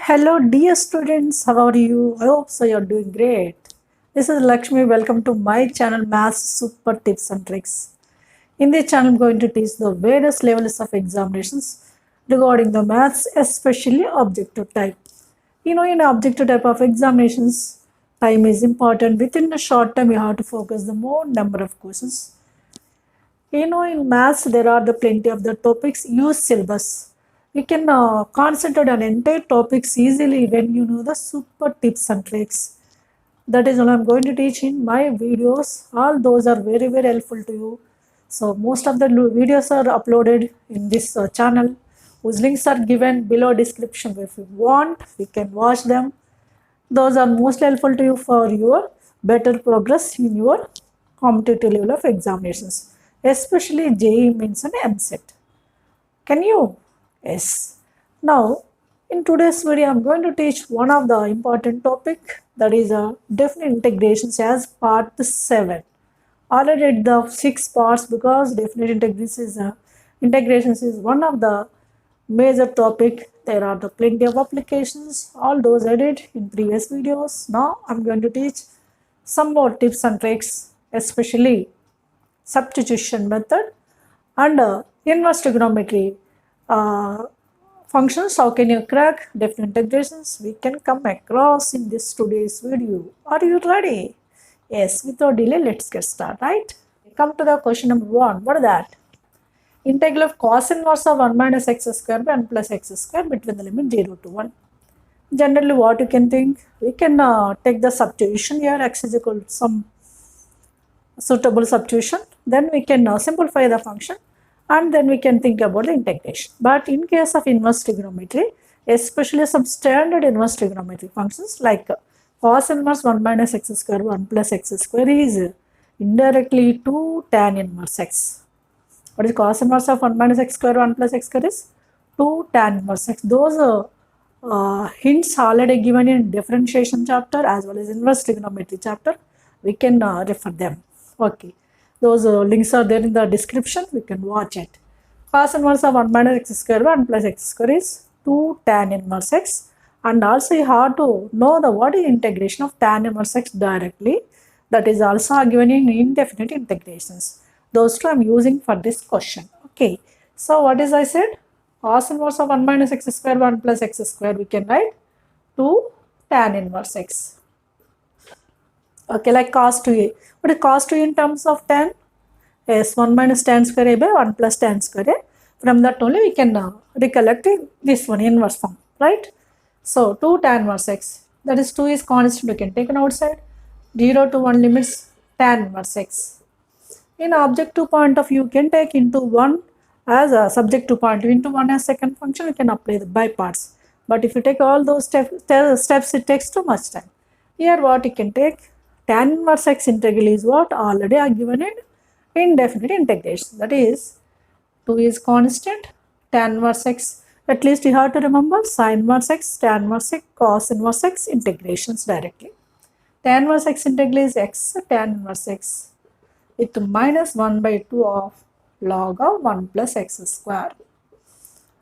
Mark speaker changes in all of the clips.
Speaker 1: Hello, dear students. How are you? I hope so. You're doing great. This is Lakshmi. Welcome to my channel, Maths Super Tips and Tricks. In this channel, I'm going to teach the various levels of examinations regarding the maths, especially objective type. In objective type of examinations, time is important. Within a short time, you have to focus the more number of questions. In maths, there are the plenty of the topics. Use syllabus. We can concentrate on entire topics easily when you know the super tips and tricks. That is all I'm going to teach in my videos. All those are very, very helpful to you. So most of the videos are uploaded in this channel, whose links are given below description. If you want, we can watch them. Those are most helpful to you for your better progress in your competitive level of examinations, especially JEE means an MSET. Can you? Yes. Now, in today's video, I'm going to teach one of the important topic, that is definite integrations as part 7. Already did the 6 parts because definite integrations is one of the major topic. There are the plenty of applications. All those I did in previous videos. Now I'm going to teach some more tips and tricks, especially substitution method and inverse trigonometry functions. How can you crack definite integrations? We can come across in this today's video. Are you ready? Yes, without delay, let's get started, right? Come to the question number 1. What is that? Integral of cos inverse of 1 minus x square by 1 plus x square between the limit 0 to 1. Generally, what you can think? We can take the substitution here, x is equal to some suitable substitution. Then we can simplify the function and then we can think about the integration. But in case of inverse trigonometry, especially some standard inverse trigonometry functions like cos inverse 1 minus x square 1 plus x square is indirectly 2 tan inverse x. What is cos inverse of 1 minus x square 1 plus x square is 2 tan inverse x. Those hints already given in differentiation chapter as well as inverse trigonometry chapter. We can refer them. Okay. Those links are there in the description. We can watch it. Cos inverse of 1 minus x square 1 plus x square is 2 tan inverse x. And also you have to know the what is integration of tan inverse x directly. That is also given in indefinite integrations. Those two I am using for this question. Okay. So what is I said? Cos inverse of 1 minus x square 1 plus x square we can write 2 tan inverse x. Okay, like cos 2a. What is cos 2a in terms of tan? Yes, 1 minus tan square a by 1 plus tan square a. From that only we can recollect this one inverse form, right? So 2 tan inverse x, that is 2 is constant, we can take it outside. 0 to 1 limits tan inverse x. In objective point of view, you can take into 1 as a subjective point, into 1 as second function, we can apply the by parts. But if you take all those steps, it takes too much time. Here what you can take, tan inverse x integral is what already are given in indefinite integration. That is 2 is constant, tan inverse x, at least you have to remember sin inverse x, tan inverse x, cos inverse x integrations directly. Tan inverse x integral is x tan inverse x with minus 1 by 2 of log of 1 plus x square.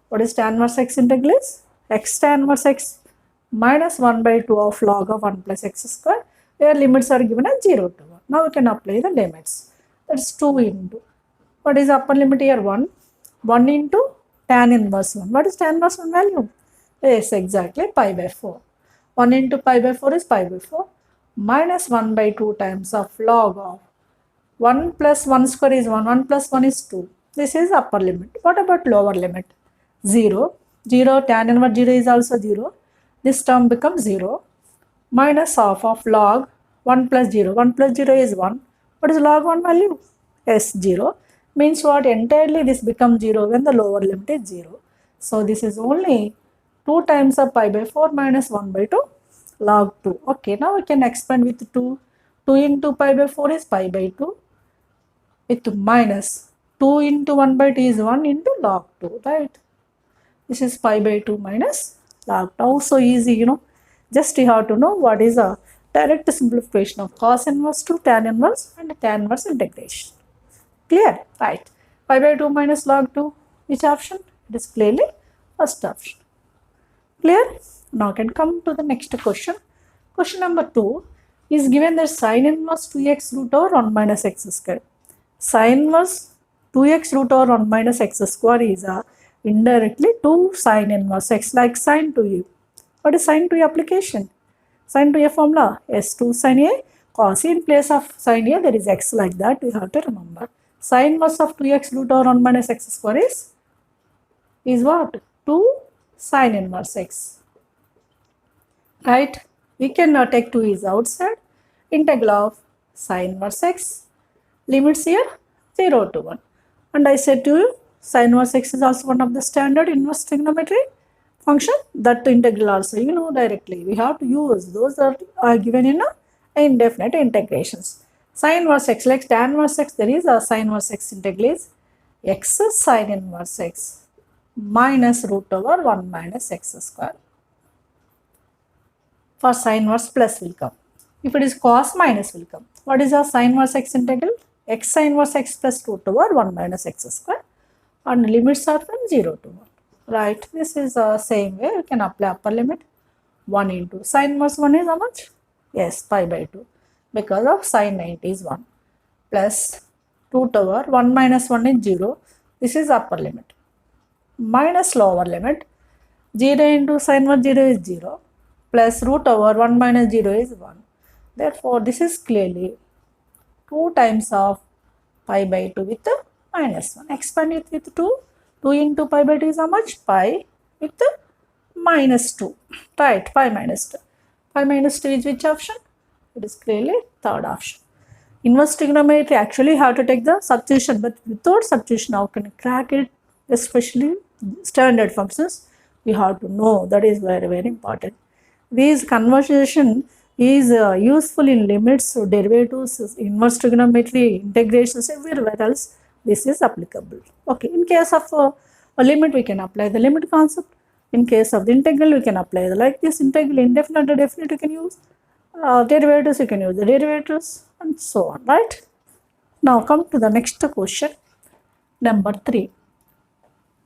Speaker 1: What is tan inverse x integral is? X tan inverse x minus 1 by 2 of log of 1 plus x square, where limits are given as 0 to 1. Now we can apply the limits. That is 2 into, what is upper limit here? 1. 1 into tan inverse 1. What is tan inverse 1 value? Yes, exactly pi by 4. 1 into pi by 4 is pi by 4 minus 1 by 2 times of log of 1 plus 1 square is 1, 1 plus 1 is 2. This is upper limit. What about lower limit? 0. 0, tan inverse 0 is also 0. This term becomes 0 minus half of log 1 plus 0. 1 plus 0 is 1. What is log 1 value? Yes, 0. Means what? Entirely this becomes 0 when the lower limit is 0. So this is only 2 times of pi by 4 minus 1 by 2 log 2. Okay, now we can expand with 2. 2 into pi by 4 is pi by 2 with minus 2 into 1 by 2 is 1 into log 2, right? This is pi by 2 minus log 2. So easy, you know. Just you have to know what is a direct simplification of cos inverse to tan inverse and tan inverse integration. Clear? Right. Pi by 2 minus log 2. Which option? It is clearly first option. Clear? Now can come to the next question. Question number 2 is given that sine inverse 2x root over 1 minus x square. Sine inverse 2x root over 1 minus x square is indirectly 2 sine inverse x like sine 2a. What is sine 2a application? Sine 2a formula is 2 sine a cos a. In place of sine a there is x like that, we have to remember. Sine inverse of 2x root over 1 minus x square is what? 2 sine inverse x. Right? We can take 2 is outside. Integral of sine inverse x. Limits here 0 to 1. And I said to you, sine inverse x is also one of the standard inverse trigonometry function. That integral also you know directly. We have to use those that are given in indefinite integrations. Sine inverse x like tan inverse x, there is a sine inverse x integral is x sine inverse x minus root over 1 minus x square. For sine inverse plus will come. If it is cos minus will come. What is our sine inverse x integral? X sine inverse x plus root over 1 minus x square, and limits are from 0 to 1. Right, this is the same way we can apply upper limit. 1 into sine inverse 1 is how much? Yes, pi by 2, because of sine 90 is 1, plus root over 1 minus 1 is 0. This is upper limit, minus lower limit. 0 into sine inverse 0 is 0, plus root over 1 minus 0 is 1. Therefore, this is clearly 2 times of pi by 2 with minus 1. Expand it with 2. 2 into pi by 2 is how much? Pi with minus 2. Right, pi minus 2. Pi minus 2 is which option? It is clearly third option. Inverse trigonometry actually have to take the substitution, but without substitution how can you crack it? Especially standard functions, we have to know. That is very, very important. This conversation is useful in limits, derivatives, inverse trigonometry, integrations, everywhere else this is applicable. Okay, in case of a limit, we can apply the limit concept. In case of the integral, we can apply the like this integral, indefinite or definite you can use. Derivatives, you can use the derivatives and so on, right? Now come to the next question, number 3.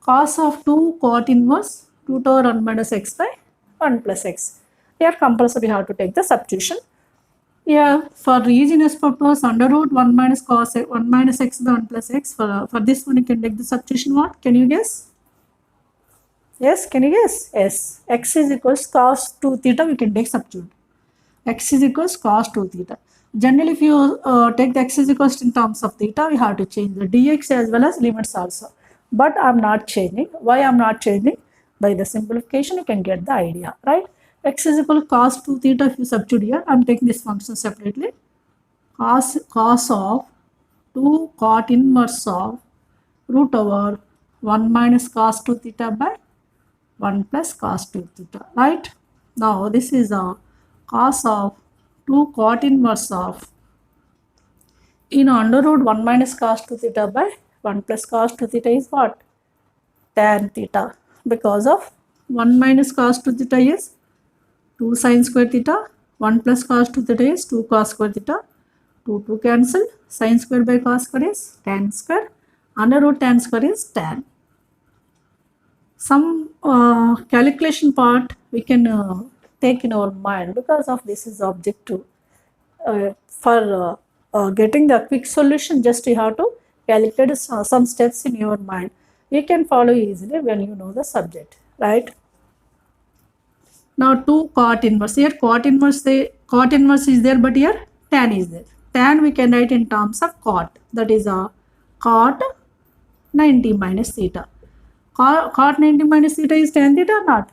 Speaker 1: Cos of 2 cot inverse 2 to 1 minus x by 1 plus x. Here compulsory we have to take the substitution. Here for region purpose under root 1 minus cos 1 minus x by 1 plus x. For this one you can take the substitution. What? Can you guess? Yes, can you guess? Yes. X is equals cos 2 theta, we can take substitute. X is equals cos 2 theta. Generally if you take the x is equals in terms of theta, we have to change the dx as well as limits also. But I am not changing. Why I am not changing? By the simplification you can get the idea, right? X is equal to cos 2 theta. If you substitute here, I am taking this function separately. Cos of 2 cot inverse of root over 1 minus cos 2 theta by 1 plus cos 2 theta, right? Now this is a cos of 2 cot inverse of under root 1 minus cos 2 theta by 1 plus cos 2 theta is what? Tan theta, because of 1 minus cos 2 theta is 2 sin square theta, 1 plus cos 2 theta is 2 cos square theta, 2 cancel, sin square by cos square is tan square, under root tan square is tan. Some calculation part we can take in our mind, because of this is objective. For getting the quick solution, just you have to calculate some steps in your mind. You can follow easily when you know the subject, right? Now 2 cot inverse. Here cot inverse is there, but here tan is there. Tan we can write in terms of cot. That is a cot 90 minus theta. Cot 90 minus theta is tan theta or not?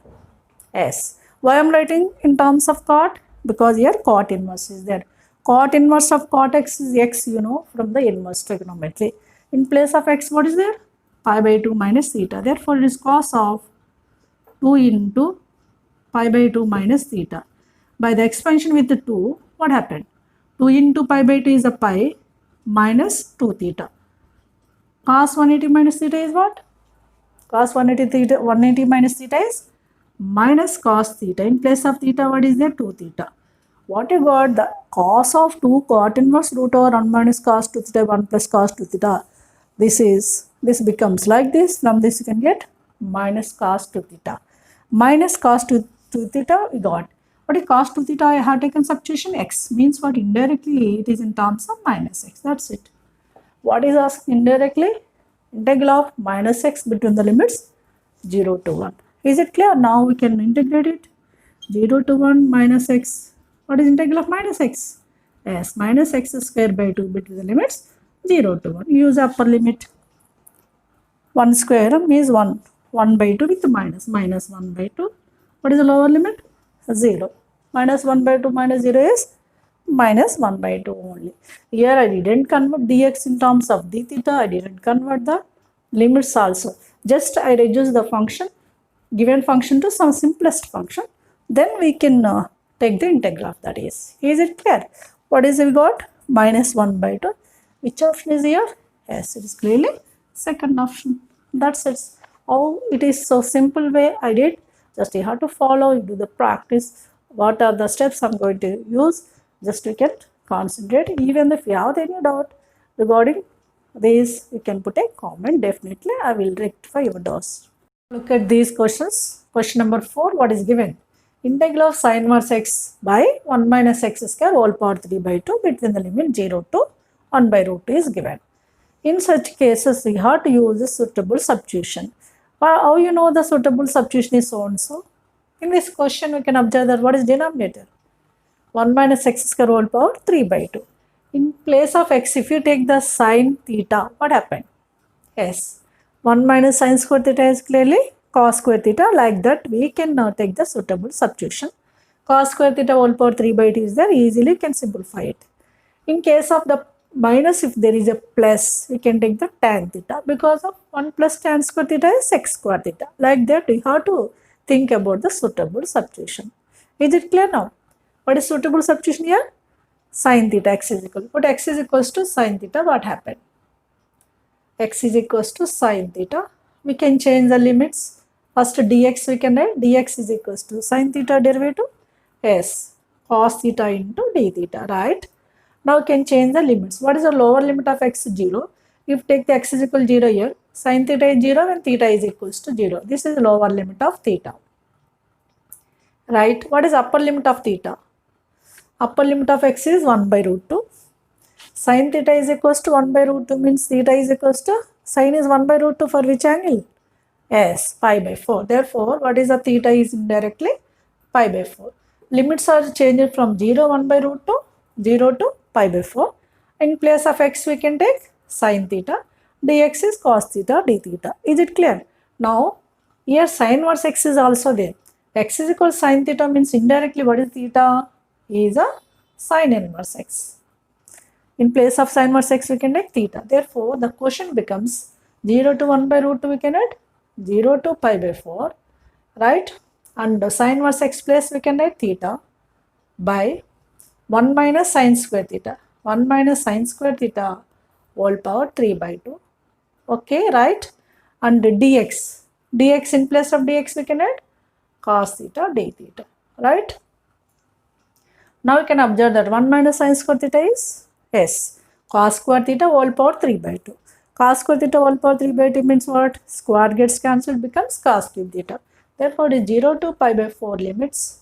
Speaker 1: Yes. Why I am writing in terms of cot? Because here cot inverse is there. Cot inverse of cot x is x, you know, from the inverse trigonometry. In place of x, what is there? Pi by 2 minus theta. Therefore, it is cos of 2 into pi by 2 minus theta. By the expansion with the 2, what happened? 2 into pi by 2 is a pi minus 2 theta. Cos 180 minus theta is what? Cos 180 minus theta is minus cos theta. In place of theta, what is there? 2 theta. What you got? The cos of 2 cot inverse root over 1 minus cos 2 theta 1 plus cos 2 theta. This becomes like this. From this you can get minus cos 2 theta. Minus cos 2 2 theta we got. What is cos 2 theta? I have taken substitution x means what? Indirectly it is in terms of minus x. That's it. What is asked indirectly? Integral of minus x between the limits 0 to 1. Is it clear? Now we can integrate it. 0 to 1 minus x. What is integral of minus x? Yes, minus x square by 2 between the limits 0 to 1. Use upper limit. 1 square means 1. 1 by 2 with minus. Minus 1 by 2. What is the lower limit? 0. Minus 1 by 2 minus 0 is minus 1 by 2 only. Here I didn't convert dx in terms of d theta. I didn't convert the limits also. Just I reduce the function, given function to some simplest function. Then we can take the integral of that is. Is it clear? What is we got? Minus 1 by 2. Which option is here? Yes, it is clearly second option. That's it. Oh, it is so simple way I did. Just you have to follow, you do the practice. What are the steps I'm going to use? Just you can concentrate. Even if you have any doubt regarding this, you can put a comment. Definitely, I will rectify your doubts. Look at these questions. Question number 4. What is given? Integral of sine inverse x by 1 minus x square whole power 3 by 2 between the limit 0 to 1 by root 2 is given. In such cases, we have to use a suitable substitution. How you know the suitable substitution is so and so? In this question, we can observe that what is denominator? 1 minus x square whole power 3 by 2. In place of x, if you take the sine theta, what happened? Yes, 1 minus sine square theta is clearly cos square theta. Like that, we can now take the suitable substitution. Cos square theta whole power 3 by 2 is there. Easily can simplify it. In case of the minus, if there is a plus, we can take the tan theta. Because of 1 plus tan square theta is x square theta. Like that, we have to think about the suitable substitution. Is it clear now? What is suitable substitution here? Sin theta x is equal. Put x is equals to sin theta. What happened? X is equals to sin theta. We can change the limits. First dx we can write. Dx is equals to sin theta derivative. Yes, cos theta into d theta, right? Now we can change the limits. What is the lower limit of x? 0. If you take the x is equal to 0 here, sin theta is 0 and theta is equals to 0. This is the lower limit of theta. Right? What is upper limit of theta? Upper limit of x is 1 by root 2. Sin theta is equals to 1 by root 2 means theta is equals to, sin is 1 by root 2 for which angle? Yes, pi by 4. Therefore, what is the theta is indirectly? Pi by 4. Limits are changed from 0, 1 by root 2, 0 to pi by 4. In place of x, we can take sin theta. Dx is cos theta, d theta. Is it clear? Now, here sin inverse x is also there. X is equal to sin theta means indirectly what is theta? Is a sin inverse x. In place of sin inverse x, we can take theta. Therefore, the question becomes 0 to 1 by root 2, we can write 0 to pi by 4, right? And sin inverse x place, we can write theta by 1 minus sin square theta. 1 minus sin square theta whole power 3 by 2. Okay, right? And dx. Dx in place of dx, we can write cos theta d theta, right? Now we can observe that 1 minus sin square theta is, yes, cos square theta whole power 3 by 2. Cos square theta whole power 3 by 2 means what? Square gets cancelled, becomes cos cube theta. Therefore, it is 0 to pi by 4 limits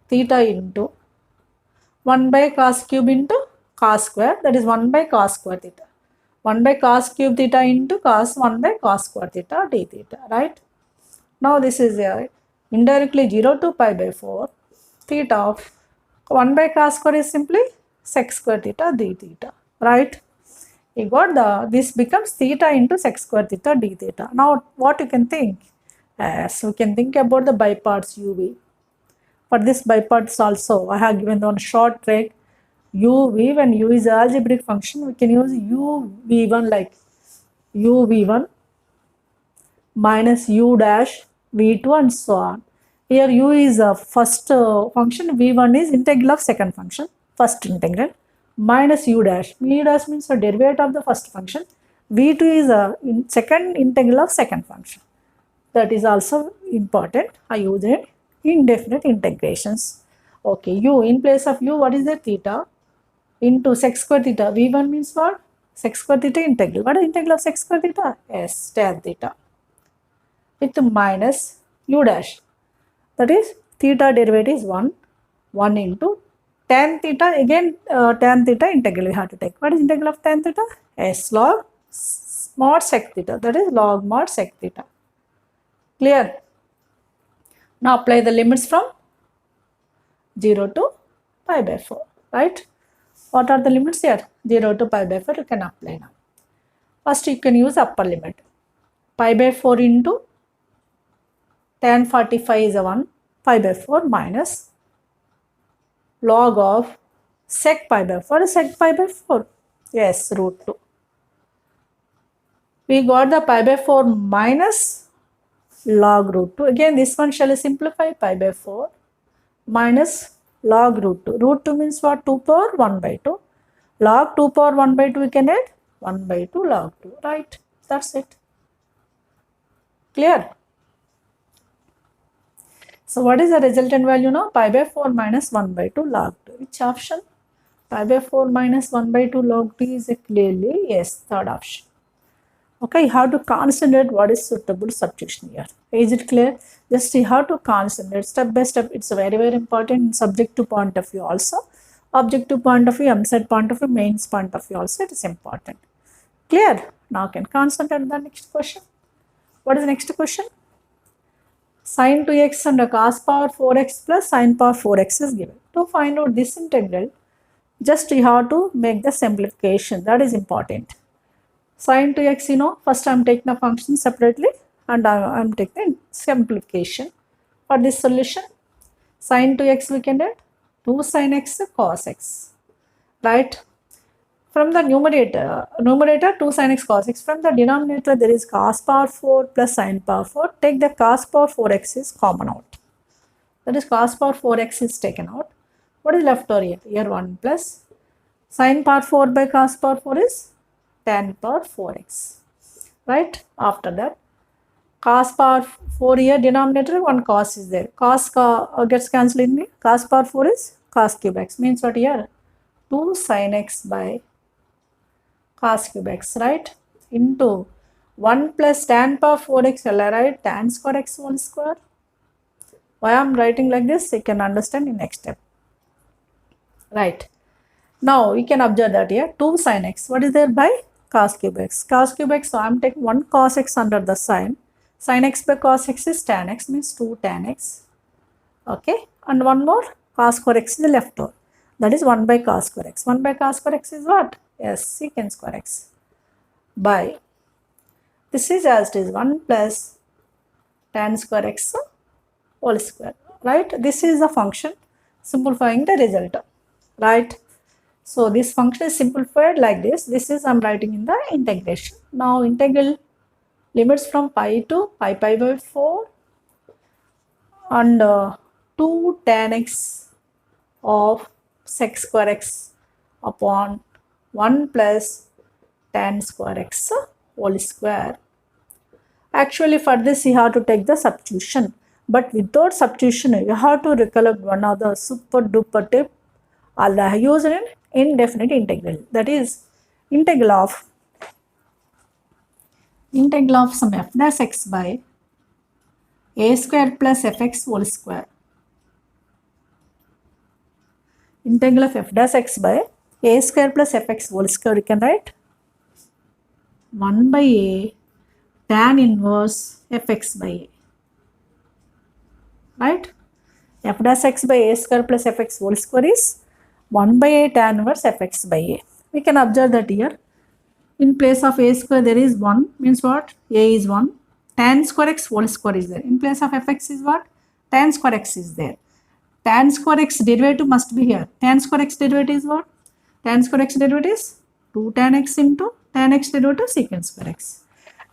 Speaker 1: theta into 1 by cos cube into cos square, that is 1 by cos square theta. 1 by cos cube theta into cos 1 by cos square theta d theta, right? Now this is indirectly 0 to pi by 4 theta of 1 by cos square is simply sec square theta d theta, right? You got this becomes theta into sec square theta d theta. Now what you can think? Yes, we can think about the by parts uv. For this by parts also, I have given one short trick. uv, when u is an algebraic function, we can use uv1 like uv1 minus u dash v2 and so on. Here u is a first function, v1 is integral of second function, first integral, minus u dash. U dash means the derivative of the first function. v2 is a second integral of second function. That is also important. I use it. Indefinite integrations. Okay, u in place of u, what is the theta? Into sec square theta. v1 means what? Sec square theta integral. What is integral of sec square theta? Yes, tan theta. With minus u dash. That is theta derivative is 1, 1 into tan theta, again tan theta integral we have to take. What is integral of tan theta? S log mod sec theta, that is log mod sec theta. Clear? Now apply the limits from 0 to pi by 4, right? What are the limits here? 0 to pi by 4 you can apply now. First you can use upper limit. Pi by 4 into tan 45 is a 1, pi by 4 minus log of sec pi by 4 is sec pi by 4. Yes, root 2. We got the pi by 4 minus log root 2. Again this one shall simplify, pi by 4 minus log root 2. Root 2 means what? 2 power 1 by 2. Log 2 power 1 by 2 we can add 1 by 2 log 2. Right? That's it. Clear? So what is the resultant value now? Pi by 4 minus 1 by 2 log 2. Which option? Pi by 4 minus 1 by 2 log 2 is clearly, yes, third option. Okay, you have to concentrate what is suitable substitution here. Is it clear? Just you have to concentrate step by step. It's very, very important in subjective point of view also. Objective point of view, MSET point of view, mains point of view also, it is important. Clear? Now you can concentrate on the next question. What is the next question? Sin 2x under cos power 4x plus sin power 4x is given. To find out this integral, just you have to make the simplification. That is important. Sin 2x, you know, first I am taking the function separately and I am taking the simplification. For this solution, sin 2x we can get 2 sin x cos x. Right? From the numerator 2 sin x cos x. From the denominator there is cos power 4 plus sin power 4. Take the cos power 4x is common out. That is cos power 4x is taken out. What is left over here? Here 1 plus sin power 4 by cos power 4 is tan power 4x. Right? After that cos power 4 here denominator 1 cos is there. Cos gets cancelled in me. Cos power 4 is cos cube x. Means what here? 2 sin x by cos cube x, right? Into 1 plus tan power 4x, shall I write tan square x whole square? Why I am writing like this? You can understand in next step. Right. Now we can observe that here 2 sin x. What is there by cos cube x? Cos cube x, so I am taking 1 cos x under the sin. Sin x by cos x is tan x, means 2 tan x. Okay. And one more cos square x is left over. That is 1 by cos square x. 1 by cos square x is what? Yes, secant square x by, this is as it is 1 plus tan square x whole square, right? This is the function simplifying the result, right? So this function is simplified like this. This is I am writing in the integration. Now integral limits from pi to pi by 4 and 2 tan x of sec square x upon 1 plus tan square x whole square. Actually for this you have to take the substitution, but without substitution you have to recollect one of the super duper tip I use in indefinite integral. That is integral of some f dash x by a square plus fx whole square. Integral of f dash x by a square plus fx whole square, you can write 1 by a tan inverse fx by a. Right? F dash x by a square plus fx whole square is 1 by a tan inverse fx by a. We can observe that here. In place of a square there is 1, means what? A is 1. Tan square x whole square is there. In place of fx is what? Tan square x is there. Tan square x derivative must be here. Tan square x derivative is what? Tan square x derivative is 2 tan x into tan x derivative secant square x.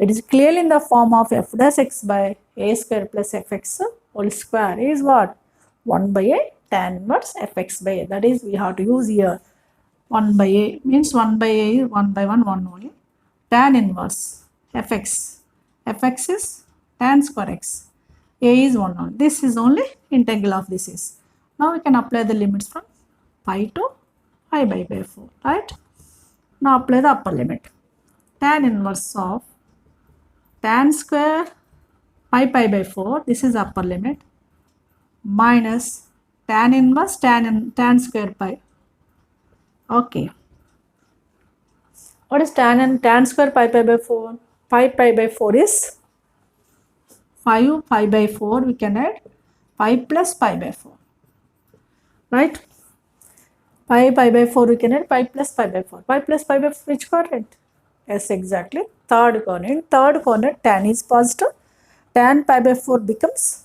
Speaker 1: It is clearly in the form of f dash x by a square plus fx whole square is what? 1 by a tan inverse fx by a. That is we have to use here 1 by a, means 1 by a is 1 by 1 only. Tan inverse fx. Fx is tan square x. A is 1 only. This is only integral of this is. Now we can apply the limits from pi to pi by 4, right? Now apply the upper limit. Tan inverse of tan square pi by 4, this is upper limit, minus tan inverse tan square pi. Okay. What is tan square pi by 4? Pi by 4 is 5 pi by 4. We can add pi plus pi by 4. Right? Pi by 4 we can add pi plus pi by 4. Pi plus pi by 4, which quadrant? Yes, exactly. Third quadrant. Third quadrant, tan is positive. Tan pi by 4 becomes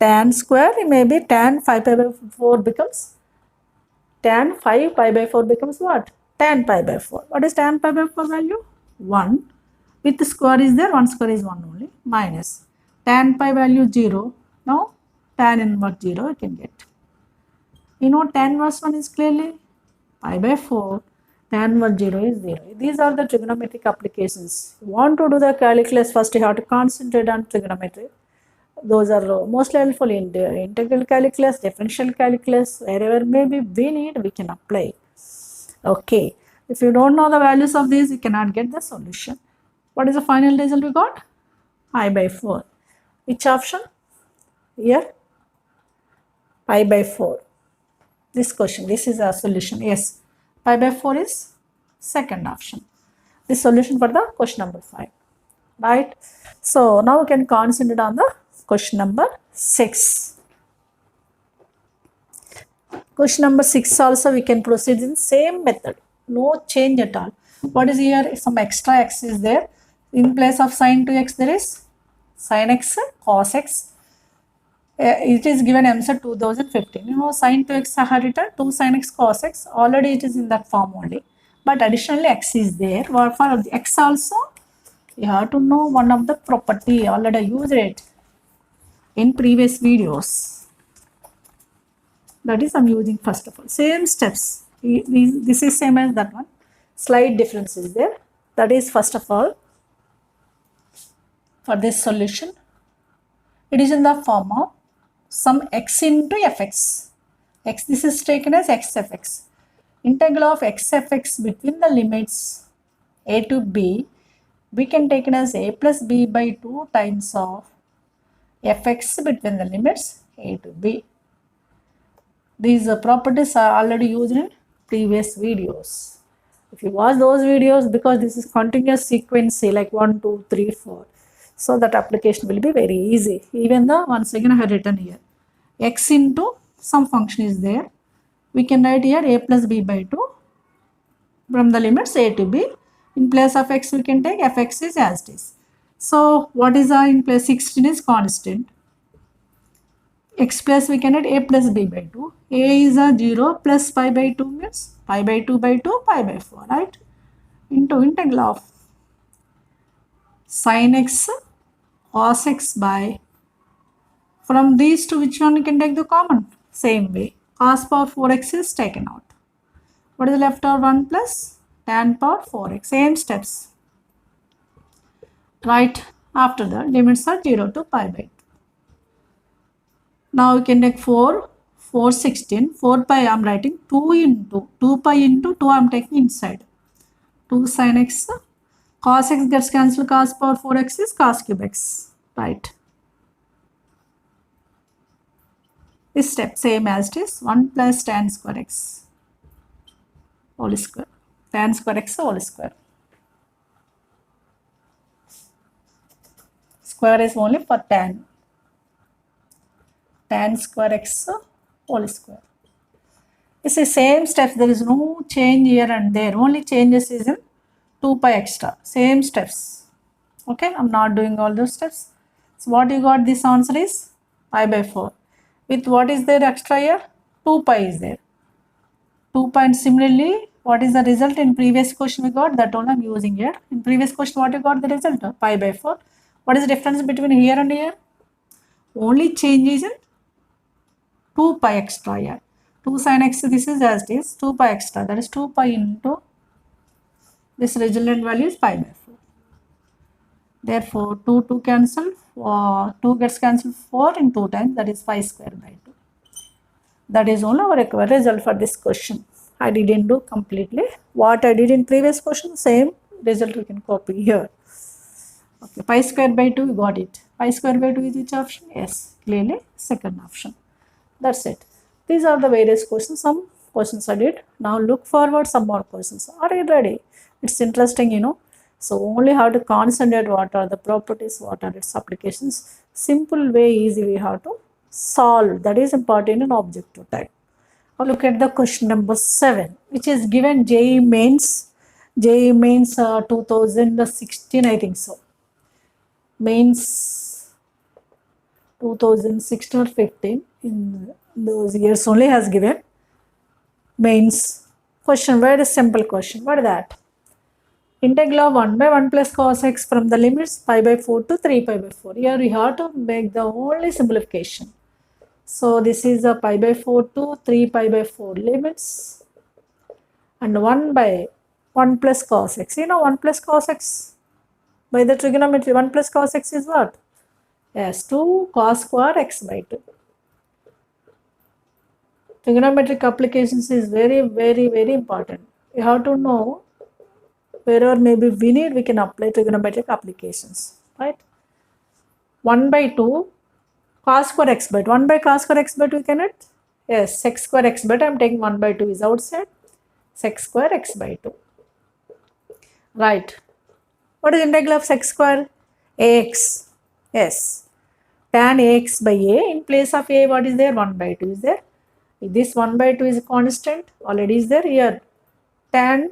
Speaker 1: tan square. Maybe tan 5 pi by 4 becomes tan 5 pi by 4 becomes what? Tan pi by 4. What is tan pi by 4 value? 1. With the square is there, 1 square is 1 only. Minus tan pi value 0. Now tan inverse 0 you can get. You know tan inverse 1 is clearly pi by 4. Tan inverse 0 is 0. These are the trigonometric applications. You want to do the calculus, first you have to concentrate on trigonometry. Those are mostly helpful in the integral calculus, differential calculus, wherever maybe we need, we can apply. Okay. If you don't know the values of these, you cannot get the solution. What is the final result we got? Pi by 4. Which option? Here? Pi by 4. This question, this is a solution. Yes. Pi by 4 is second option. The solution for the question number 5. Right? So now we can concentrate on the question number 6. Question number 6 also we can proceed in same method. No change at all. What is here? Some extra x is there. In place of sin 2x there is sin x cos x. It is given answer 2015. You know sin 2x I have written 2 sin x cos x. Already it is in that form only. But additionally x is there. For x also you have to know one of the property. Already I used it in previous videos. That is I'm using first of all. Same steps. This is same as that one. Slight difference is there. That is first of all for this solution. It is in the form of some x into fx. X, this is taken as x fx. Integral of x fx between the limits a to b, we can take it as a plus b by 2 times of fx between the limits a to b. These properties are already used in previous videos. If you watch those videos, because this is continuous sequence, like 1, 2, 3, 4. So that application will be very easy. Even the once again I have written here. X into some function is there. We can write here a plus b by 2 from the limits a to b. In place of x we can take fx is as it is. So what is in place? 16 is constant. X plus we can add a plus b by 2. A is a 0 plus pi by 2 means pi by 2 by 2 pi by 4, right? Into integral of sin x cos x by, from these two which one you can take the common? Same way. Cos power 4x is taken out. What is left over? 1 plus tan power 4x. Same steps. Right after that, limits are 0 to pi by 2. Now we can take 4, 4, 16. 4 pi I am writing 2 into 2 pi into 2 I am taking inside. 2 sin x. Cos x gets cancelled. Cos power 4x is cos cube x. Right. This step same as it is. 1 plus tan square x whole square. Tan square x whole square. Square is only for tan. Tan square x whole square. It's the same steps. There is no change here and there. Only changes is in 2 pi extra. Same steps. Okay. I'm not doing all those steps. So what you got? This answer is pi by 4. With what is there extra here? 2 pi is there. 2 pi, and similarly, what is the result in previous question we got? That all I'm using here. In previous question, what you got the result? Pi by 4. What is the difference between here and here? Only change is in 2 pi extra here. 2 sin x, this is as it is. 2 pi extra. That is 2 pi into this resultant value is pi by 4. Therefore, 2 cancel. 2 gets cancelled 4 in 2 times. That is 5 square by 2. That is only our required result for this question. I didn't do completely. What I did in previous question, same result we can copy here. Okay, pi square by 2, you got it. Pi square by 2 is which option? Yes, clearly second option. That's it. These are the various questions. Some questions I did. Now look forward some more questions. Are you ready? It's interesting, you know. So only have to concentrate what are the properties, what are its applications. Simple way, easy we have to solve. That is important in objective type. Now look at the question number 7, which is given JEE Mains. JEE Mains 2016, I think so. Mains 2016 or 15, in those years only has given mains question. Very simple question. What is that? Integral of 1 by 1 plus cos x from the limits pi by 4 to 3 pi by 4. Here we have to make the only simplification. So this is a pi by 4 to 3 pi by 4 limits, and 1 by 1 plus cos x. You know 1 plus cos x by the trigonometry. 1 plus cos x is what? Yes, 2 cos square x by 2. Trigonometric applications is very important. You have to know wherever maybe we need, we can apply trigonometric applications, right? 1 by 2 cos square x by 2. 1 by cos square x by 2 can it? Yes, sec square x by 2. I am taking 1 by 2 is outside. Sec square x by 2. Right. What is integral of sec square? Ax. Yes. Tan ax by a. In place of a, what is there? 1 by 2 is there. This 1 by 2 is a constant. Already is there here. Tan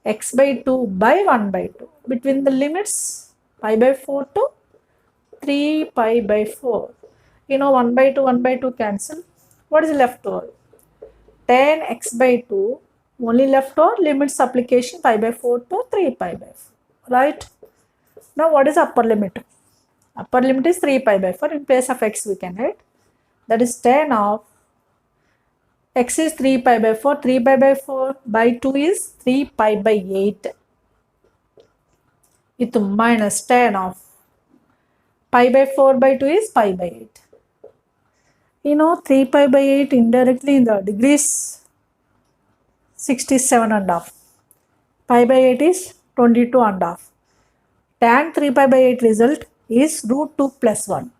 Speaker 1: x by 2 by 1 by 2. Between the limits pi by 4 to 3 pi by 4. You know 1 by 2 cancel. What is left over? Tan x by 2 only left over, limits application pi by 4 to 3 pi by 4. Right? Now what is upper limit? Upper limit is 3 pi by 4. In place of x we can write. That is tan of x is 3 pi by 4. 3 pi by 4 by 2 is 3 pi by 8. With minus tan of pi by 4 by 2 is pi by 8. You know 3 pi by 8 indirectly in the degrees 67 and half. Pi by 8 is 22 and half. Tan 3 pi by 8 result is root 2 plus 1.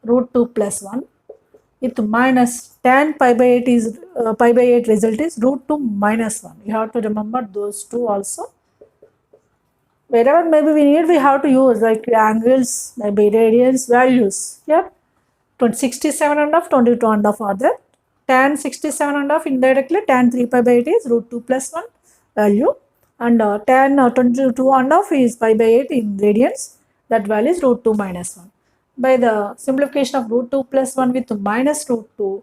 Speaker 1: Root 2 plus 1. With minus tan pi by 8 is pi by 8 result is root 2 minus 1. You have to remember those two also. Wherever maybe we need, we have to use like angles, maybe radians, values. Here 67 and half, 22 and half are there. Tan 67 and half indirectly tan 3 pi by 8 is root 2 plus 1 value, and tan 22 and half is pi by 8 in radians. That value is root 2 minus 1. By the simplification of root 2 plus 1 with minus root 2,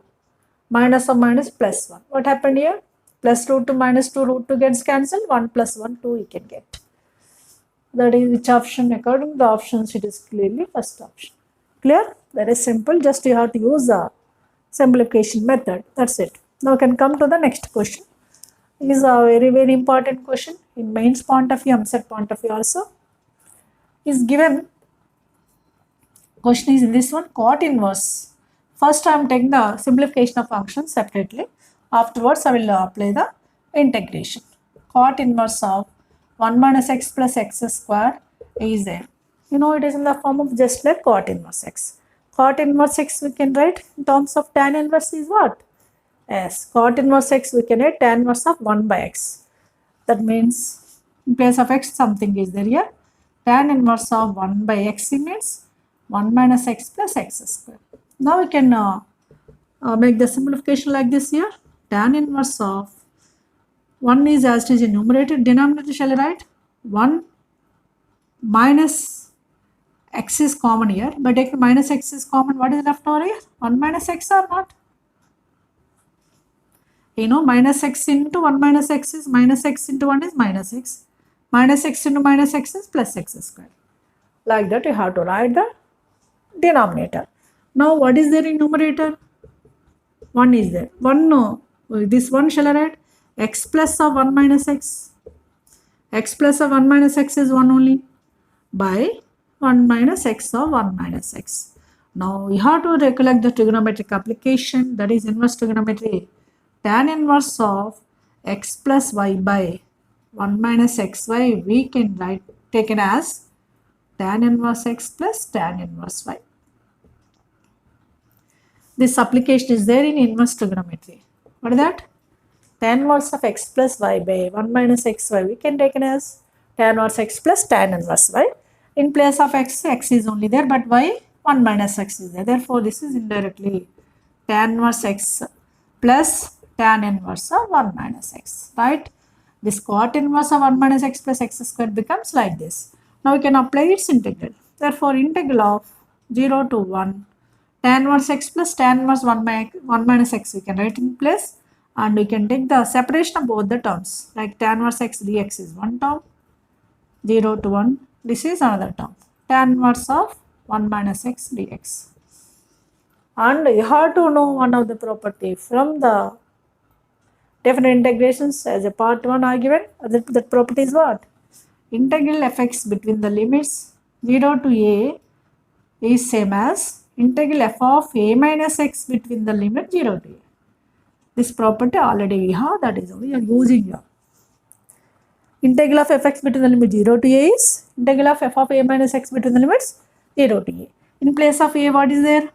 Speaker 1: minus of minus plus 1. What happened here? Plus root 2 minus 2, root 2 gets cancelled. 1 plus 1, 2 you can get. That is which option? According to the options, it is clearly first option. Clear? Very simple. Just you have to use the simplification method. That's it. Now we can come to the next question. This is a very important question in mains point of view, EAMCET point of view also. Is given. Question is in this one, cot inverse. First I am taking the simplification of functions separately. Afterwards I will apply the integration. Cot inverse of 1 minus x plus x square is there. You know it is in the form of just like cot inverse x. Cot inverse x we can write in terms of tan inverse is what? Yes, cot inverse x we can write tan inverse of 1 by x. That means in place of x something is there here. Tan inverse of 1 by x means 1 minus x plus x square. Now we can make the simplification like this here. Tan inverse of 1 is as it is in numerator, denominator shall I write? 1 minus x is common here. By taking minus x is common, what is left over here? 1 minus x or not? You know minus x into 1 minus x is minus x into 1 is minus x. Minus x into minus x is plus x square. Like that you have to write the denominator. Now what is there in numerator? 1 is there. 1 no. This 1 shall I write? X plus of 1 minus x. X plus of 1 minus x is 1 only. By 1 minus x of 1 minus x. Now you have to recollect the trigonometric application, that is inverse trigonometry. Tan inverse of x plus y by 1 minus xy we can write taken as tan inverse x plus tan inverse y. This application is there in inverse trigonometry. What is that? Tan inverse of x plus y by 1 minus xy we can take it as tan inverse x plus tan inverse y. In place of x, x is only there, but y 1 minus x is there. Therefore, this is indirectly tan inverse x plus tan inverse of 1 minus x, right? This cot inverse of 1 minus x plus x squared becomes like this. Now we can apply its integral. Therefore, integral of 0 to 1 tan inverse x plus tan inverse 1 minus x we can write in place, and we can take the separation of both the terms, like tan inverse x dx is one term, 0 to 1, this is another term, tan inverse of 1 minus x dx. And you have to know one of the property from the definite integrations as a part 1 are given. That property is what? Integral fx between the limits 0 to a is same as integral f of a minus x between the limit 0 to a. This property already we have, that is we are using here. Integral of fx between the limit 0 to a is integral of f of a minus x between the limits 0 to a. In place of a, what is there?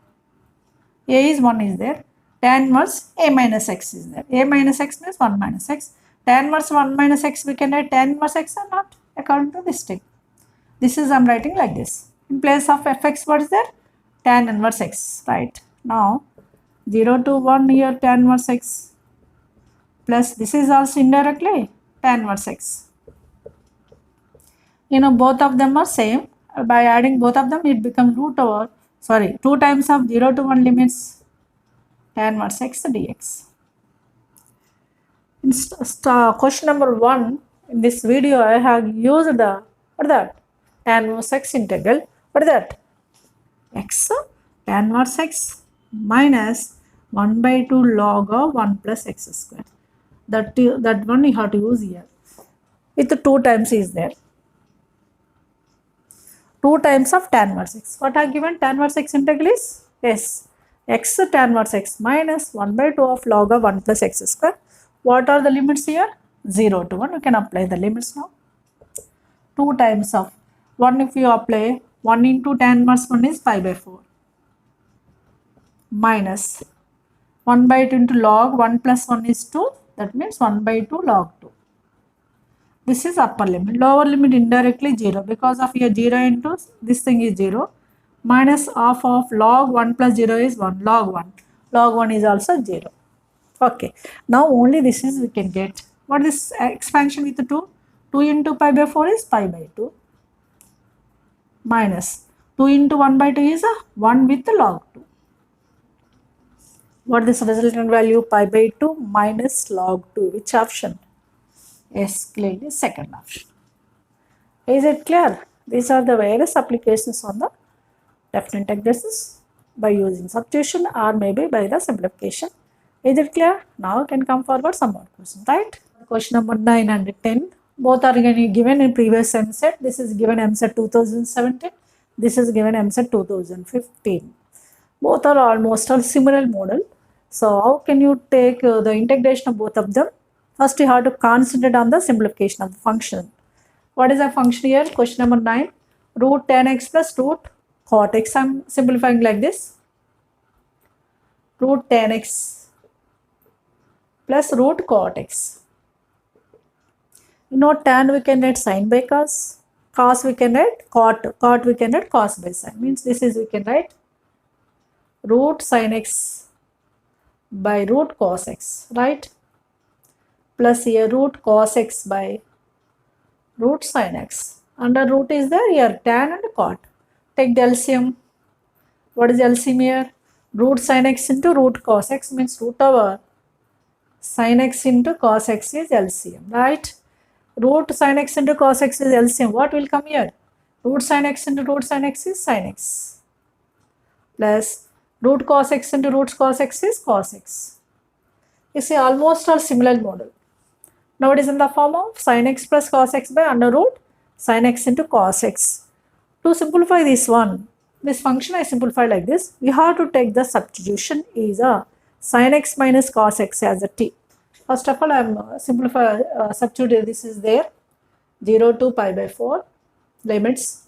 Speaker 1: A is 1 is there. Tan inverse a minus x is there. A minus x means 1 minus x. Tan inverse 1 minus x we can write tan inverse x or not according to this thing. This is I am writing like this. In place of fx, what is there? Tan inverse x, right? Now 0 to 1 here tan inverse x plus this is also indirectly tan inverse x. You know, both of them are same. By adding both of them, it becomes 2 times of 0 to 1 limits tan inverse x dx. In question number 1, in this video, I have used the, what is that? Tan inverse x integral. What is that? X tan inverse x minus 1 by 2 log of 1 plus x square. That one you have to use here. With 2 times is there. 2 times of tan inverse x. What are given? Tan inverse x integral is? Yes. X tan inverse x minus 1 by 2 of log of 1 plus x square. What are the limits here? 0 to 1. We can apply the limits now. 2 times of 1, if you apply 1 into tan inverse 1 is pi by 4 minus 1 by 2 into log 1 plus 1 is 2. That means 1 by 2 log 2. This is upper limit. Lower limit indirectly 0 because of here 0 into this thing is 0 minus half of log 1 plus 0 is 1 log 1. Log 1 is also 0. Okay. Now only this is we can get. What is expansion with 2? 2 into pi by 4 is pi by 2 minus 2 into 1 by 2 is 1 with log 2. What is this resultant value? Pi by 2 minus log 2. Which option? Yes, clearly second option. Is it clear? These are the various applications on the definite integrations by using substitution or maybe by the simplification. Is it clear? Now you can come forward some more questions, right? Question number 9 and 10. Both are given in previous MSET. This is given MSET 2017. This is given MSET 2015. Both are almost a similar model. So how can you take the integration of both of them? First, you have to concentrate on the simplification of the function. What is the function here? Question number 9. Root tan x plus root cot x. I am simplifying like this. Root tan x plus root cot x. You know, tan we can write sin by cos. Cos we can write cot. Cot we can write cos by sin. Means this is we can write root sin x by root cos x. Right? Plus here root cos x by root sin x. Under root is there here tan and cot. Take the LCM. What is LCM here? Root sin x into root cos x means root over sin x into cos x is LCM. Right? Root sin x into cos x is LCM. What will come here? Root sin x into root sin x is sin x. Plus root cos x into root cos x is cos x. You see almost a similar model. Now it is in the form of sin x plus cos x by under root sin x into cos x. To simplify this one, this function I simplify like this. We have to take the substitution is a sin x minus cos x as a t. First of all, I am substituting this is there 0 to pi by 4 limits,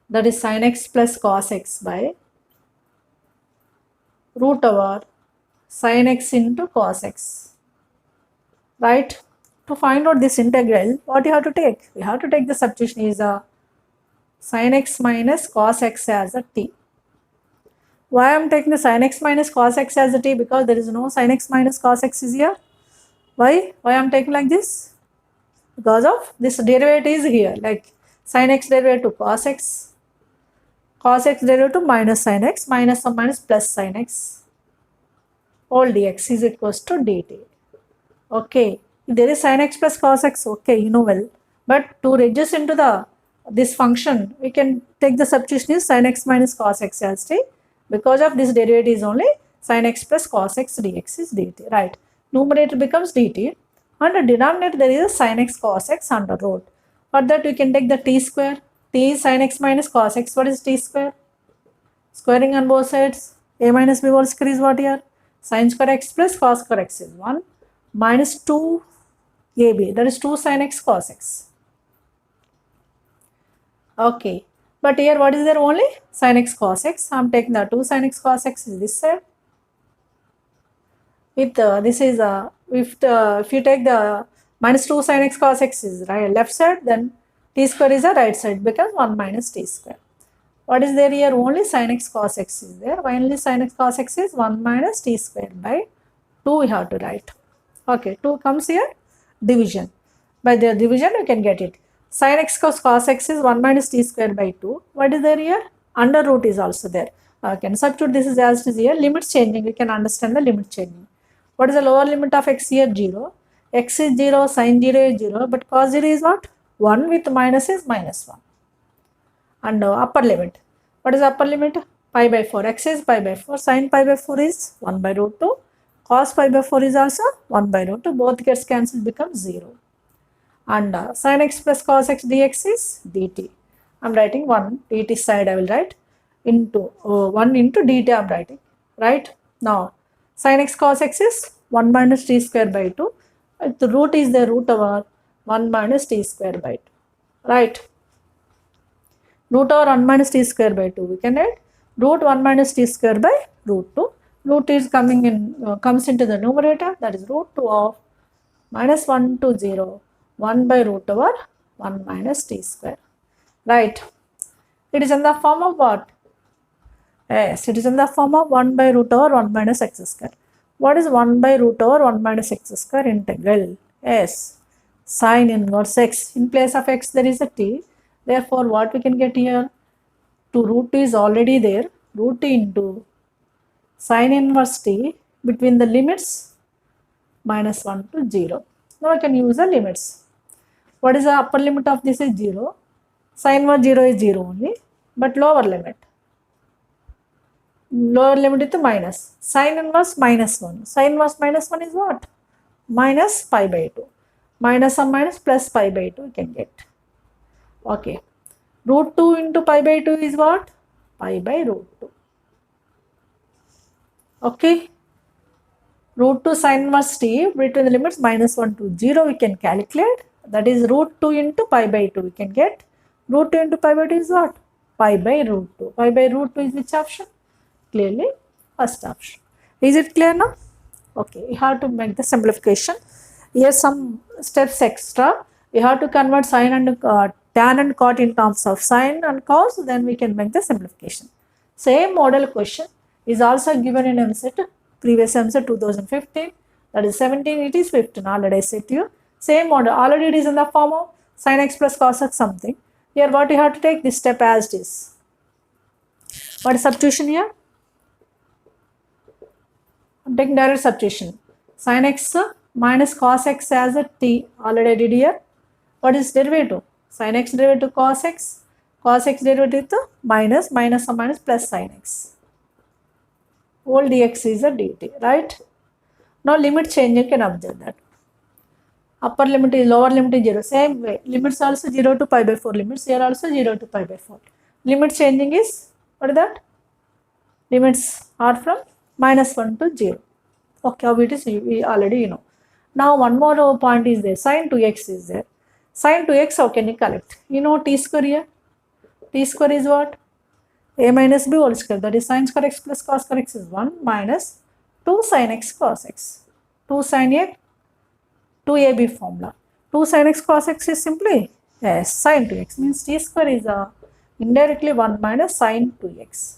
Speaker 1: that is sin x plus cos x by root over sin x into cos x, right? To find out this integral, what you have to take? You have to take the substitution is a sin x minus cos x as a t. Why I am taking the sin x minus cos x as a t? Because there is no sin x minus cos x is here. Why I am taking like this? Because of this derivative is here, like sin x derivative cos x derivative minus sin x minus or minus plus sin x all dx is equals to dt. Okay, if there is sin x plus cos x, okay, you know well. But to reduce into this function, we can take the substitution is sin x minus cos x as t. Because of this derivative is only sin x plus cos x dx is dt, right? Numerator becomes dt. And the denominator there is a sin x cos x under root. For that we can take the t square. T is sin x minus cos x. What is t square? Squaring on both sides. A minus b whole square is what here? Sin square x plus cos square x is 1 minus 2 ab. That is 2 sin x cos x. Okay. But here what is there? Only sin x cos x. I am taking the 2 sin x cos x is this side. With this is if you take the minus 2 sin x cos x is right left side, then t square is the right side, becomes 1 minus t square. What is there here? Only sin x cos x is there. Why only sin x cos x is 1 minus t square by 2 we have to write. Okay, 2 comes here, division. By the division you can get it. Sin x cos x is 1 minus t square by 2. What is there here? Under root is also there. Okay, substitute this is as it is here. Limits changing, you can understand the limit changing. What is the lower limit of x here? 0. X is 0, sin 0 is 0, but cos 0 is what? 1 with minus is minus 1. And upper limit. What is upper limit? Pi by 4. X is pi by 4. Sin pi by 4 is 1 by root 2. Cos pi by 4 is also 1 by root 2. Both gets cancelled, becomes 0. And sin x plus cos x dx is dt. I am writing 1 dt side I will write into 1 into dt I am writing. Right? Now sin x cos x is 1 minus t square by 2. The root is the root over 1 minus t square by 2. Right? Root over 1 minus t square by 2. We can write root 1 minus t square by root 2. Root is coming in, comes into the numerator, that is root 2 of minus 1 to 0, 1 by root over 1 minus t square. Right? It is in the form of what? Yes, it is in the form of 1 by root over 1 minus x square. What is 1 by root over 1 minus x square integral? Yes, sin inverse x. In place of x there is a t. Therefore, what we can get here? To root 2 is already there. Root 2 into sin inverse t between the limits minus 1 to 0. Now I can use the limits. What is the upper limit of this is 0. Sin inverse 0 is 0 only. But lower limit. Lower limit is minus. Sin inverse minus 1. Sin inverse minus 1 is what? Minus pi by 2. Minus or minus plus pi by 2 you can get. Okay. Root 2 into pi by 2 is what? Pi by root 2. Okay. Root 2 sin inverse t between the limits minus 1 to 0 we can calculate. That is root 2 into pi by 2 we can get. Root 2 into pi by 2 is what? Pi by root 2. Pi by root 2 is which option? Clearly first option. Is it clear now? Okay. You have to make the simplification. Here some steps extra. We have to convert sine and tan and cot in terms of sine and cos, then we can make the simplification. Same model question is also given in MCET, previous MCET 2015, that is 17, it is 15, already I said to you. Same model, already it is in the form of sin x plus cos x something. Here what you have to take this step as it is. What is substitution here? I am taking direct substitution. Sin x minus cos x as a t, already I did here. What is derivative? Sin x derivative cos x derivative to minus or minus plus sin x. Whole dx is a dt, right? Now limit change, you can observe that. Upper limit is, lower limit is 0. Same way, limits also 0 to pi by 4 limits, here also 0 to pi by 4. Limit changing is, what is that? Limits are from minus 1 to 0. Okay, how it is, we already know. Now one more point is there, sin 2x is there. Sin 2x, how can you collect? You know t square here. T square is what? A minus b whole square. That is sin square x plus cos square x is 1 minus 2 sin x cos x. 2 sin a, 2ab formula. 2 sin x cos x is simply yes, sin 2x means t square is indirectly 1 minus sin 2x.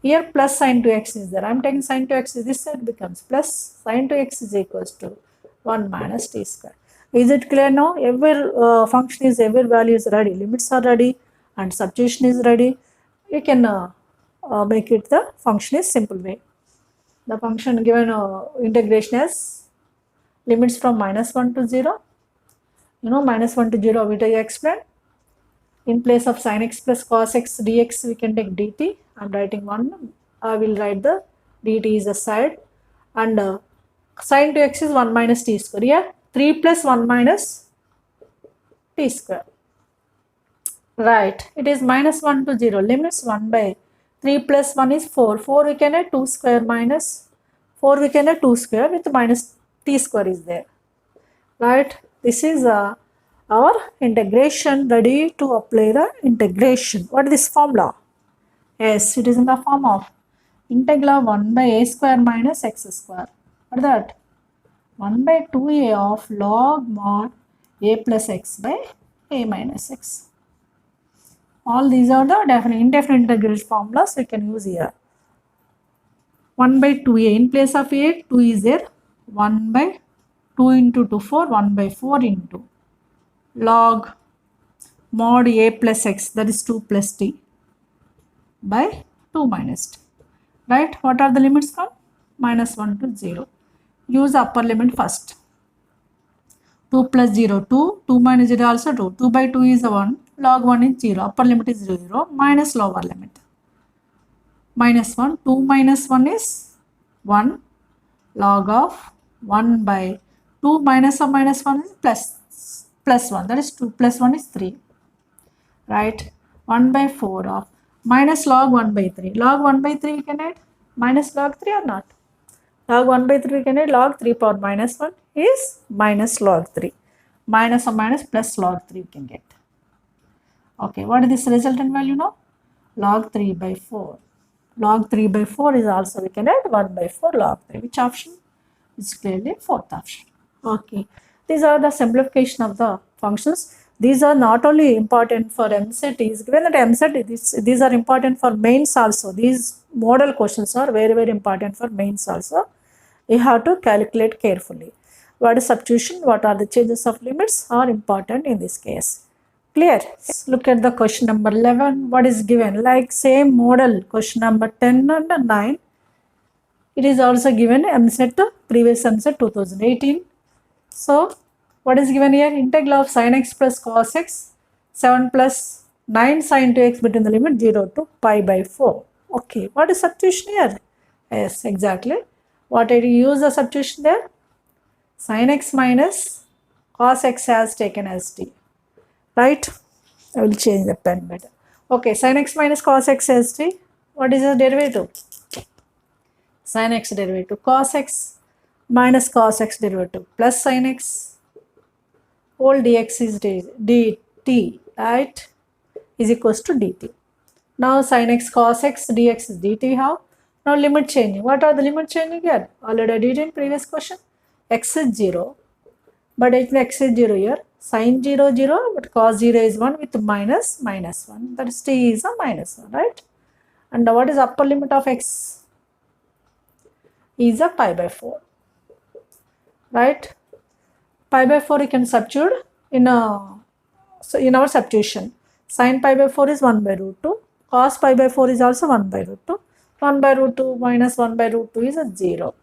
Speaker 1: Here plus sin 2x is there. I am taking sin 2x, this side becomes plus sin 2x is equals to 1 minus t square. Is it clear now? Every function is, every value is ready. Limits are ready and substitution is ready. You can make it the function is simple way. The function given integration as limits from minus 1 to 0. You know minus 1 to 0 what I explained. In place of sin x plus cos x dx we can take dt. I am writing 1. I will write the dt is a side and sin 2x is 1 minus t square. Yeah, 3 plus 1 minus t square. Right, it is minus 1 to 0. Limits 1 by 3 plus 1 is 4. 4 we can add 2 square minus 4 we can add 2 square with minus t square is there. Right, this is our integration, ready to apply the integration. What is this formula? Yes, it is in the form of integral of 1 by a square minus x square. What is that? 1 by 2a of log mod a plus x by a minus x. All these are the indefinite integral formulas we can use here. 1 by 2a, in place of a, 2 is there. 1 by 2 into 2, 4, 1 by 4 into log mod a plus x, that is 2 plus t by 2 minus t. Right, what are the limits from? Minus 1 to 0. Use upper limit first. 2 plus 0, 2, 2 minus 0 also 2. 2 by 2 is 1, log 1 is 0, upper limit is 0, 0, minus lower limit. Minus 1, 2 minus 1 is 1, log of 1 by 2 minus of minus 1 is plus 1, that is 2 plus 1 is 3. Right, 1 by 4 of minus log 1 by 3. Log 1 by 3 we can add minus log 3 or not? Log 1 by 3 we can add log 3 power minus 1 is minus log 3. Minus or minus plus log 3 we can get. Okay, what is this resultant value now? Log 3 by 4. Log 3 by 4 is also we can add 1 by 4 log 3. Which option? It's clearly fourth option. Okay, these are the simplification of the functions. These are not only important for MCET, given that MCET, these are important for mains also. These model questions are very, very important for mains also. You have to calculate carefully. What is substitution? What are the changes of limits are important in this case. Clear? Look at the question number 11. What is given? Like same model, question number 10 and 9. It is also given MCET, previous MCET 2018. So, what is given here? Integral of sin x plus cos x, 7 plus 9 sin 2x between the limit 0 to pi by 4. Okay, what is substitution here? Yes, exactly. What did you use the substitution there? Sin x minus cos x has taken as t. Right? I will change the pen better. Okay, sin x minus cos x as t. What is the derivative? Sin x derivative cos x minus cos x derivative plus sin x whole dx is dt, right, is equals to dt. Now sin x cos x dx is dt. How? Now limit changing. What are the limit changing here? Already I did in previous question. X is 0, but if x is 0 here, sin 0 0, but cos 0 is 1 with minus 1. That is t is a minus 1, right? And what is upper limit of x? Is a pi by 4, right? Pi by 4 you can substitute in our substitution. Sin pi by 4 is 1 by root 2. Cos pi by 4 is also 1 by root 2. 1 by root 2 minus 1 by root 2 is a 0.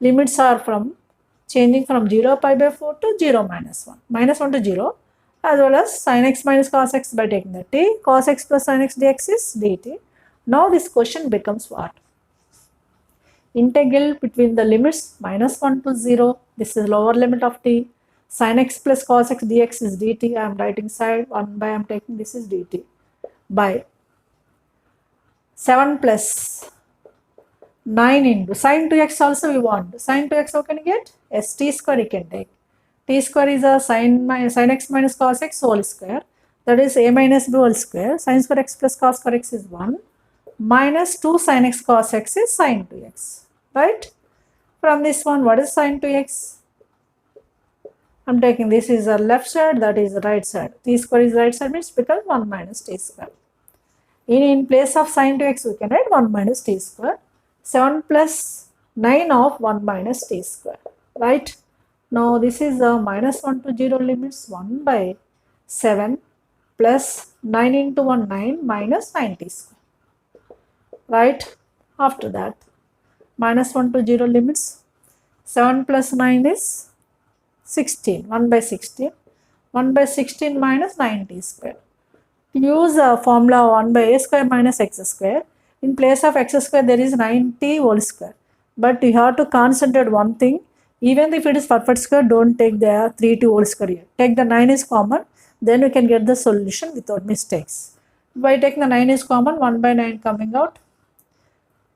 Speaker 1: Limits are from changing from 0 pi by 4 to 0 minus 1. Minus 1 to 0, as well as sin x minus cos x by taking the t. Cos x plus sin x dx is dt. Now this question becomes what? Integral between the limits minus 1 to 0. This is lower limit of t. Sin x plus cos x dx is dt. I am writing side 1 by I am taking this is dt by 7 plus 9 into sin 2x also we want. Sin 2x how can you get? S t square you can take. T square is a sin x minus cos x whole square. That is a minus b whole square. Sin square x plus cos square x is 1. Minus 2 sin x cos x is sin 2x. Right? From this one, what is sin 2x? I'm taking this is the left side, that is the right side. T square is right side, means become 1 minus t square. In place of sin 2x, we can write 1 minus t square. 7 plus 9 of 1 minus t square. Right? Now this is the minus 1 to 0 limits 1 by 7 plus 9 into 1 9 minus 9t square. Right? After that, minus 1 to 0 limits 7 plus 9 is 16, 1 by 16, 1 by 16 minus 9t square. Use a formula 1 by a square minus x square. In place of x square there is 9t whole square. But you have to concentrate one thing. Even if it is perfect square, don't take the 3t whole square here. Take the 9 is common, then you can get the solution without mistakes. By taking the 9 is common, 1 by 9 coming out,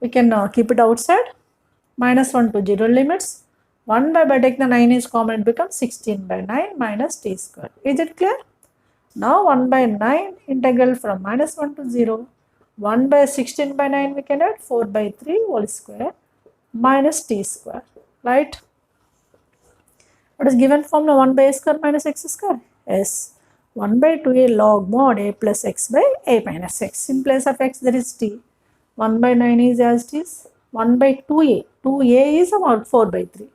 Speaker 1: we can keep it outside. Minus 1 to 0 limits. 1 by taking the 9 is common, it becomes 16 by 9 minus t square. Is it clear? Now 1 by 9 integral from minus 1 to 0. 1 by 16 by 9 we can add 4 by 3 whole square minus t square. Right? What is given formula? 1 by a square minus x square? Yes. 1 by 2a log mod a plus x by a minus x. In place of x there is t. 1 by 9 is as it is. 1 by 2a. 2a is about 4 by 3.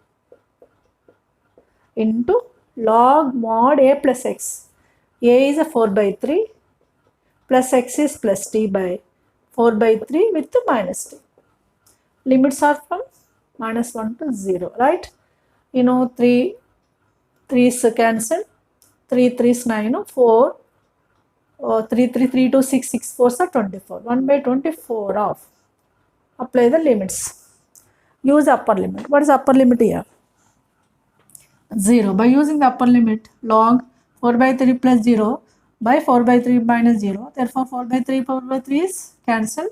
Speaker 1: Into log mod a plus x. A is a 4 by 3 plus x is plus t by 4 by 3 with the minus t. Limits are from minus 1 to 0, right? You know, 3 is cancelled. 3 is 9, 4, 3 to 6, 6 4s are 24. 1 by 24 of. Apply the limits. Use upper limit. What is upper limit here? 0. By using the upper limit, log 4 by 3 plus 0 by 4 by 3 minus 0. Therefore, 4 by 3 is cancelled.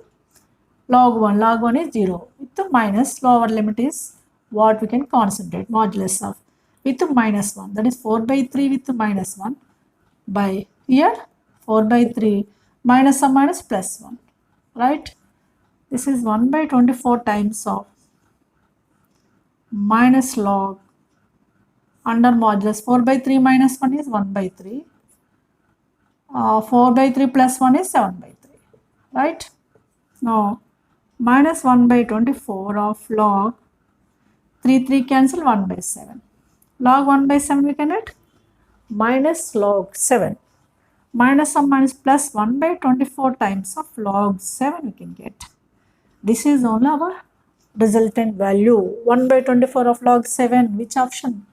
Speaker 1: Log 1 is 0. With the minus, lower limit is what we can concentrate, modulus of. With the minus 1. That is 4 by 3 with the minus 1. By here, 4 by 3 minus some minus plus 1. Right? This is 1 by 24 times of minus log under modulus. 4 by 3 minus 1 is 1 by 3. 4 by 3 plus 1 is 7 by 3. Right? Now, minus 1 by 24 of log 3 cancel 1 by 7. Log 1 by 7 we can write minus log 7. Minus some minus plus 1 by 24 times of log 7 we can get. This is only our resultant value. 1 by 24 of log 7. Which option?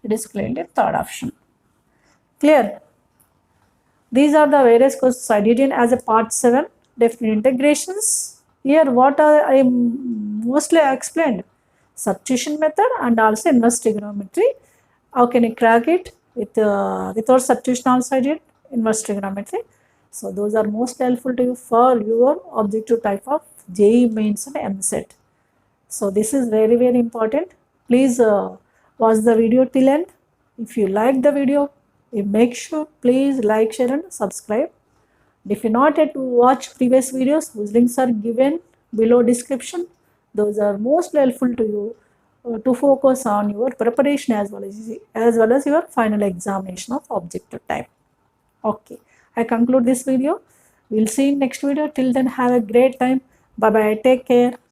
Speaker 1: It is clearly third option. Clear? These are the various questions I did in as a part 7. Definite integrations. Here what I mostly explained. Substitution method and also inverse trigonometry. How can you crack it? Without substitution also I did inverse trigonometry. So those are most helpful to you for your objective type of JEE Mains and MSET. So this is very, very important. Please watch the video till end. If you like the video, make sure please like, share and subscribe. If you not yet watch previous videos, whose links are given below description, those are most helpful to you to focus on your preparation as well as your final examination of objective type. Okay, I conclude this video. We'll see in next video. Till then, have a great time. Bye bye. Take care.